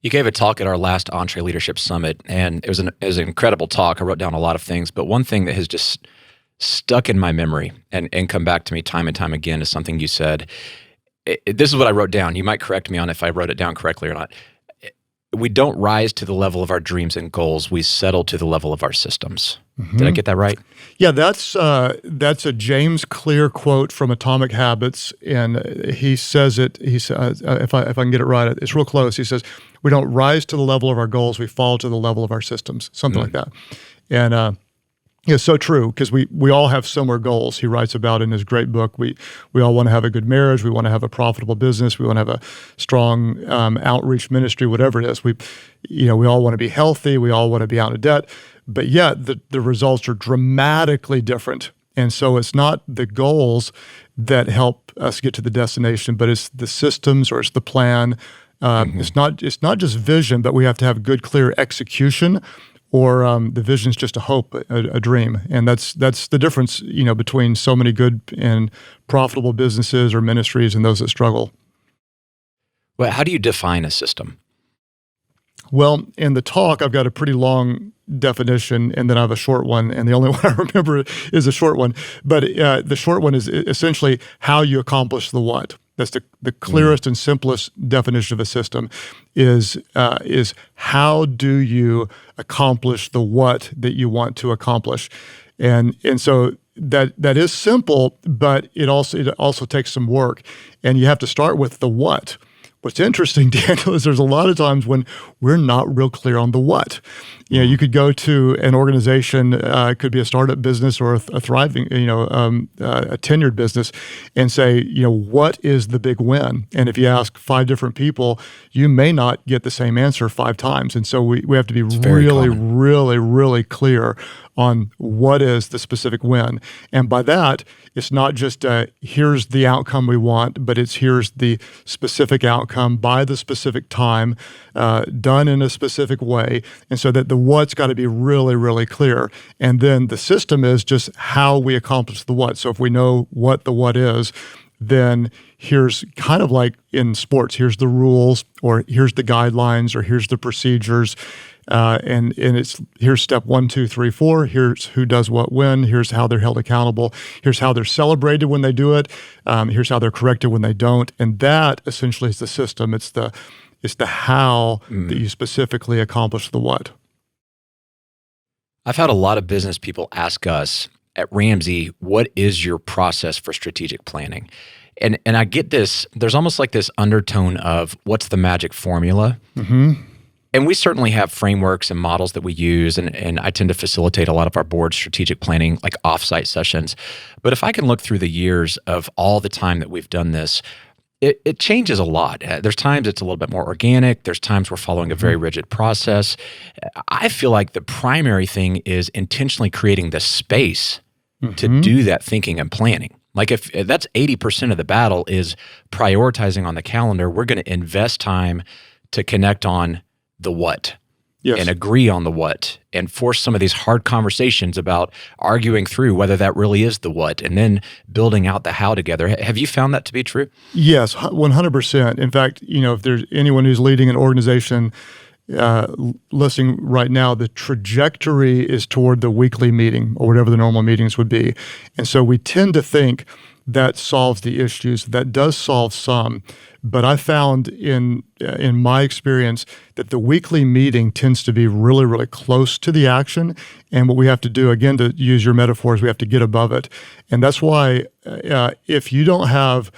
You gave a talk at our last EntreLeadership Summit, and it was an incredible talk. I wrote down a lot of things, but one thing that has just stuck in my memory and come back to me time and time again is something you said. This is what I wrote down. You might correct me on if I wrote it down correctly or not. We don't rise to the level of our dreams and goals. We settle to the level of our systems. Mm-hmm. Did I get that right? Yeah, that's a James Clear quote from Atomic Habits, and he says it. He says, if I can get it right, it's real close. He says, "We don't rise to the level of our goals. We fall to the level of our systems." Something like that, and it's so true because we all have similar goals. He writes about in his great book. We all want to have a good marriage. We want to have a profitable business. We want to have a strong outreach ministry. Whatever it is, we all want to be healthy. We all want to be out of debt. But yet the results are dramatically different. And so it's not the goals that help us get to the destination, but it's the systems or it's the plan. It's not just vision, but we have to have good, clear execution. Or the vision is just a hope, a dream, and that's the difference, between so many good and profitable businesses or ministries and those that struggle. Well, how do you define a system? Well, in the talk, I've got a pretty long definition, and then I have a short one, and the only one I remember is a short one. But the short one is essentially how you accomplish the what. That's the clearest and simplest definition of a system is how do you accomplish the what that you want to accomplish, and so that is simple, but it also takes some work, and you have to start with the what. What's interesting, Daniel, is there's a lot of times when we're not real clear on the what. You could go to an organization, it could be a startup business or a thriving, a tenured business, and say, what is the big win? And if you ask 5 different people, you may not get the same answer 5 times. And so we have to be really clear on what is the specific win. And by that, it's not just here's the outcome we want, but it's here's the specific outcome by the specific time, done in a specific way. And so that the what's got to be really clear. And then the system is just how we accomplish the what. So if we know what the what is, then here's kind of like in sports, here's the rules, or here's the guidelines, or here's the procedures. And it's here's step 1, 2, 3, 4. Here's who does what when. Here's how they're held accountable. Here's how they're celebrated when they do it. Here's how they're corrected when they don't. And that essentially is the system. It's the how that you specifically accomplish the what. I've had a lot of business people ask us at Ramsey, what is your process for strategic planning? And I get this, there's almost like this undertone of what's the magic formula? Mm-hmm. And we certainly have frameworks and models that we use, and I tend to facilitate a lot of our board strategic planning, like offsite sessions. But if I can look through the years of all the time that we've done this, it changes a lot. There's times it's a little bit more organic. There's times we're following a very rigid process. I feel like the primary thing is intentionally creating the space to do that thinking and planning. Like if that's 80% of the battle is prioritizing on the calendar, we're going to invest time to connect on the what. Yes. And agree on the what, and force some of these hard conversations about arguing through whether that really is the what, and then building out the how together. Have you found that to be true? Yes, 100%. In fact, if there's anyone who's leading an organization listening right now, the trajectory is toward the weekly meeting or whatever the normal meetings would be. And so we tend to think that solves the issues. That does solve some. But I found in my experience that the weekly meeting tends to be really close to the action. And what we have to do, again, to use your metaphors, we have to get above it. And that's why if you don't have,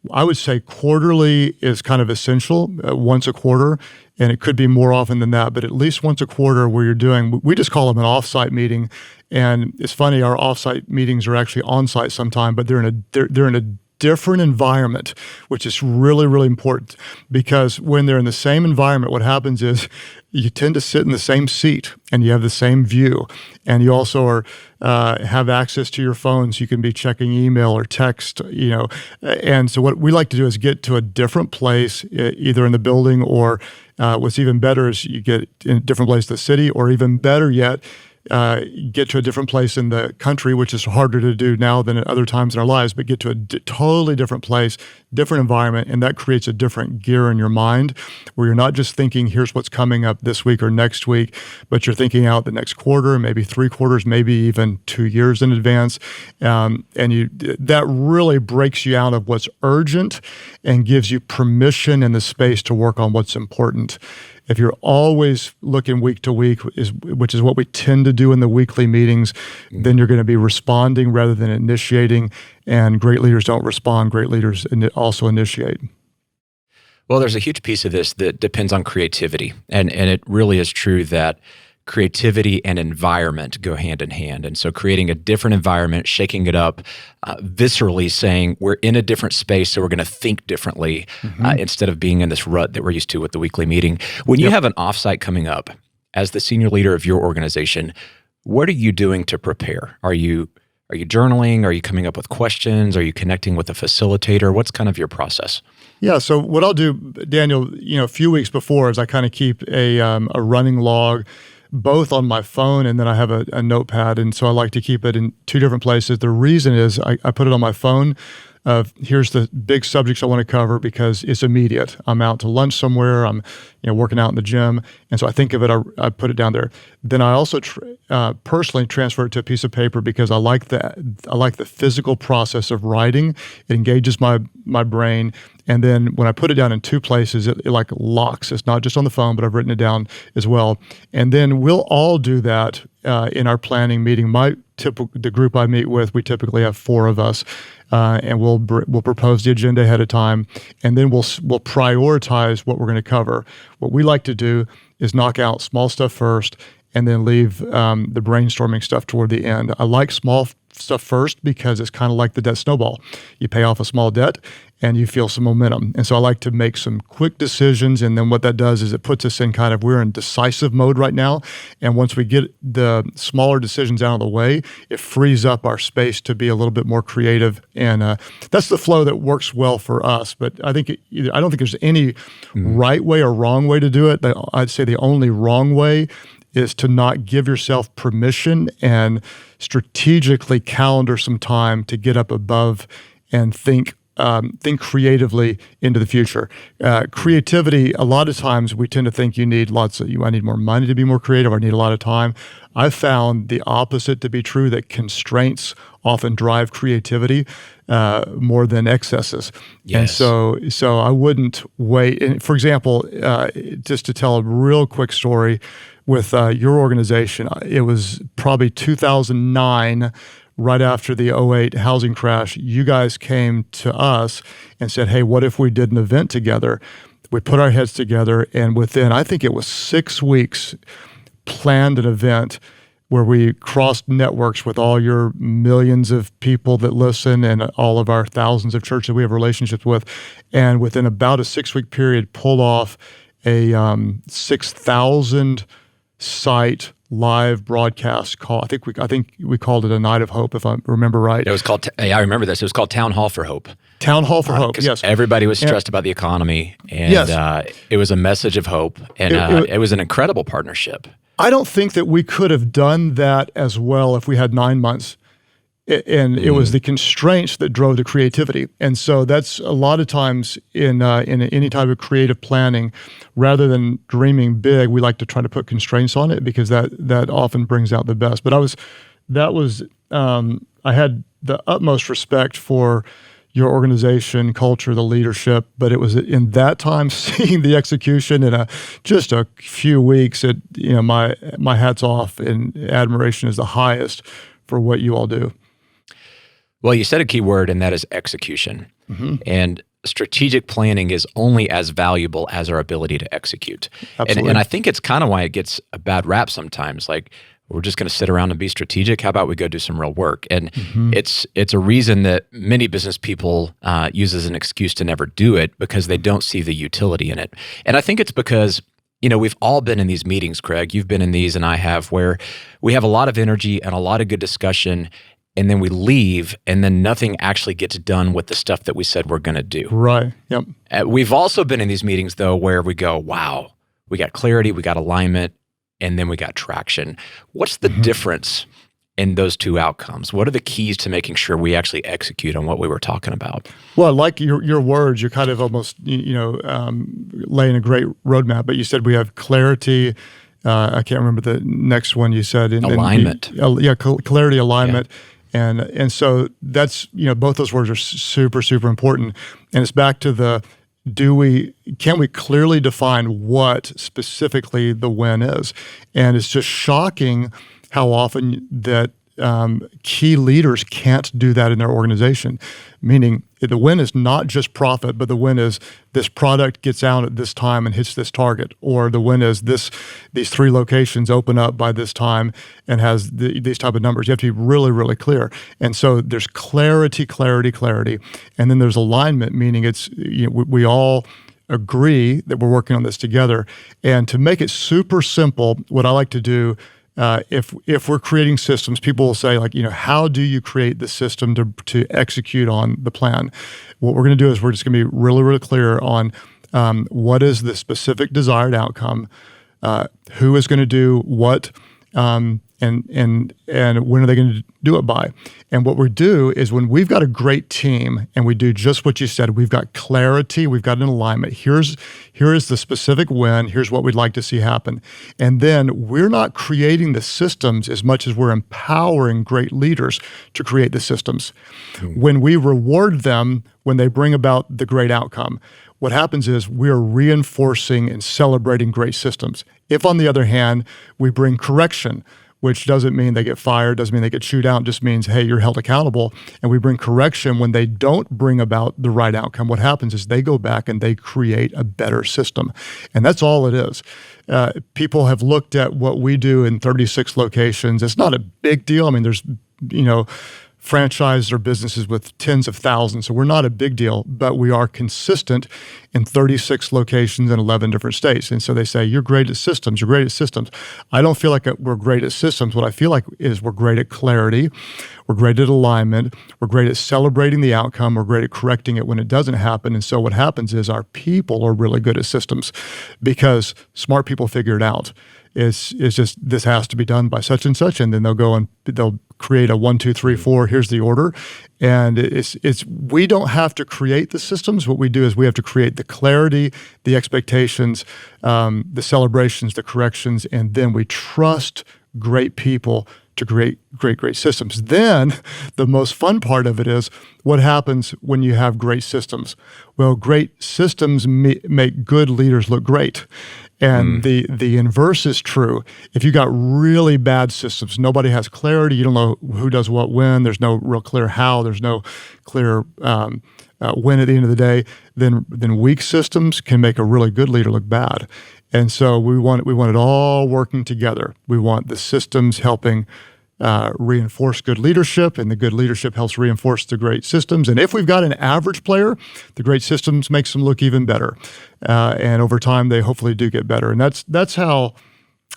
I would say quarterly is kind of essential, once a quarter. And it could be more often than that, but at least once a quarter where you're doing, we just call them an offsite meeting. And it's funny, our offsite meetings are actually on-site sometime, but they're in a different environment, which is really important, because when they're in the same environment, what happens is you tend to sit in the same seat and you have the same view, and you also have access to your phones. You can be checking email or text, and so what we like to do is get to a different place, either in the building or what's even better is you get in a different place in the city, or even better yet, get to a different place in the country, which is harder to do now than at other times in our lives, but get to a totally different place, different environment, and that creates a different gear in your mind where you're not just thinking, here's what's coming up this week or next week, but you're thinking out the next quarter, maybe 3 quarters, maybe even 2 years in advance. And that really breaks you out of what's urgent and gives you permission and the space to work on what's important. If you're always looking week to week, which is what we tend to do in the weekly meetings, then you're going to be responding rather than initiating. And great leaders don't respond. Great leaders also initiate. Well, there's a huge piece of this that depends on creativity. And it really is true that creativity and environment go hand in hand. And so creating a different environment, shaking it up, viscerally saying we're in a different space, so we're going to think differently instead of being in this rut that we're used to with the weekly meeting. When you have an offsite coming up, as the senior leader of your organization, what are you doing to prepare? Are you journaling? Are you coming up with questions? Are you connecting with a facilitator? What's kind of your process? Yeah. So what I'll do, Daniel, a few weeks before is I kind of keep a running log, both on my phone and then I have a notepad. And so I like to keep it in 2 different places. The reason is I put it on my phone. Here's the big subjects I want to cover because it's immediate. I'm out to lunch somewhere. I'm working out in the gym. And so I think of it, I put it down there. Then I also personally transfer it to a piece of paper because I like the physical process of writing. It engages my brain. And then when I put it down in 2 places, it like locks. It's not just on the phone, but I've written it down as well. And then we'll all do that in our planning meeting. The group I meet with, we typically have 4 of us, and we'll propose the agenda ahead of time, and then we'll prioritize what we're going to cover. What we like to do is knock out small stuff first, and then leave the brainstorming stuff toward the end. I like small stuff first because it's kind of like the debt snowball. You pay off a small debt and you feel some momentum. And so I like to make some quick decisions. And then what that does is it puts us in we're in decisive mode right now. And once we get the smaller decisions out of the way, it frees up our space to be a little bit more creative. And that's the flow that works well for us. But I don't think there's any right way or wrong way to do it. I'd say the only wrong way is to not give yourself permission and strategically calendar some time to get up above and think creatively into the future. Creativity, a lot of times we tend to think I need more money to be more creative, or I need a lot of time. I've found the opposite to be true, that constraints often drive creativity more than excesses. Yes. And so I wouldn't wait. And for example, just to tell a real quick story with your organization, it was probably 2009, right after the '08 housing crash. You guys came to us and said, hey, what if we did an event together? We put our heads together, and within, I think it was 6 weeks, planned an event where we crossed networks with all your millions of people that listen and all of our thousands of churches we have relationships with. And within about a 6-week period, pulled off a 6,000 site live broadcast call. I think we called it a Night of Hope, if I remember right. It was called, I remember this. It was called Town Hall for Hope. Town Hall for Hope, yes. Everybody was stressed about the economy, and it was a message of hope, and it was an incredible partnership. I don't think that we could have done that as well if we had 9 months. And it was the constraints that drove the creativity. And so that's a lot of times in any type of creative planning, rather than dreaming big, we like to try to put constraints on it because that often brings out the best. But I had the utmost respect for your organization, culture, the leadership, but it was in that time seeing the execution in just a few weeks, my hat's off, and admiration is the highest for what you all do. Well, you said a key word, and that is execution. And strategic planning is only as valuable as our ability to execute. And I think it's kind of why it gets a bad rap sometimes. Like, we're just going to sit around and be strategic. How about we go do some real work? And it's a reason that many business people use as an excuse to never do it, because they don't see the utility in it. And I think it's because we've all been in these meetings, Craig. You've been in these, and I have, where we have a lot of energy and a lot of good discussion, and then we leave, and then nothing actually gets done with the stuff that we said we're going to do. Right. Yep. We've also been in these meetings, though, where we go, wow, we got clarity, we got alignment, and then we got traction. What's the difference in those two outcomes? What are the keys to making sure we actually execute on what we were talking about? Well, I like your words. You're kind of almost laying a great roadmap. But you said we have clarity. I can't remember the next one you said. Alignment. Clarity, alignment. Yeah. And so that's, both those words are super, super important. And it's back to the, can we clearly define what specifically the win is? And it's just shocking how often that key leaders can't do that in their organization. Meaning the win is not just profit, but the win is this product gets out at this time and hits this target, or the win is these 3 locations open up by this time and has these type of numbers. You have to be really, really clear. And so there's clarity, and then there's alignment, meaning it's we all agree that we're working on this together. And to make it super simple, what I like to do. If we're creating systems, people will say, like, how do you create the system to execute on the plan? What we're going to do is we're just going to be really, really clear on what is the specific desired outcome, who is going to do what, and when are they going to do it by? And what we do is when we've got a great team and we do just what you said, we've got clarity, we've got an alignment. Here is the specific win. Here's what we'd like to see happen. And then we're not creating the systems as much as we're empowering great leaders to create the systems. When we reward them, when they bring about the great outcome, what happens is we're reinforcing and celebrating great systems. If, on the other hand, we bring correction, which doesn't mean they get fired, doesn't mean they get chewed out, just means, hey, you're held accountable. And we bring correction when they don't bring about the right outcome. What happens is they go back and they create a better system. And that's all it is. People have looked at what we do in 36 locations. It's not a big deal. I mean, there's, franchises or businesses with tens of thousands. So we're not a big deal, but we are consistent in 36 locations in 11 different states. And so they say, you're great at systems. You're great at systems. I don't feel like we're great at systems. What I feel like is we're great at clarity. We're great at alignment. We're great at celebrating the outcome. We're great at correcting it when it doesn't happen. And so what happens is our people are really good at systems because smart people figure it out. It's just, this has to be done by such and such, and then they'll go and they'll create a 1, 2, 3, 4. Here's the order, and it's we don't have to create the systems. What we do is we have to create the clarity, the expectations, the celebrations, the corrections, and then we trust great people to create great systems. Then the most fun part of it is what happens when you have great systems. Well, great systems make good leaders look great. And the inverse is true. If you got really bad systems, nobody has clarity, you don't know who does what when, there's no real clear how, there's no clear when at the end of the day, then weak systems can make a really good leader look bad. And so we want it all working together. We want the systems helping reinforce good leadership, and the good leadership helps reinforce the great systems. And if we've got an average player, the great systems makes them look even better. And over time, they hopefully do get better. And that's how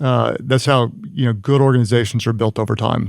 good organizations are built over time.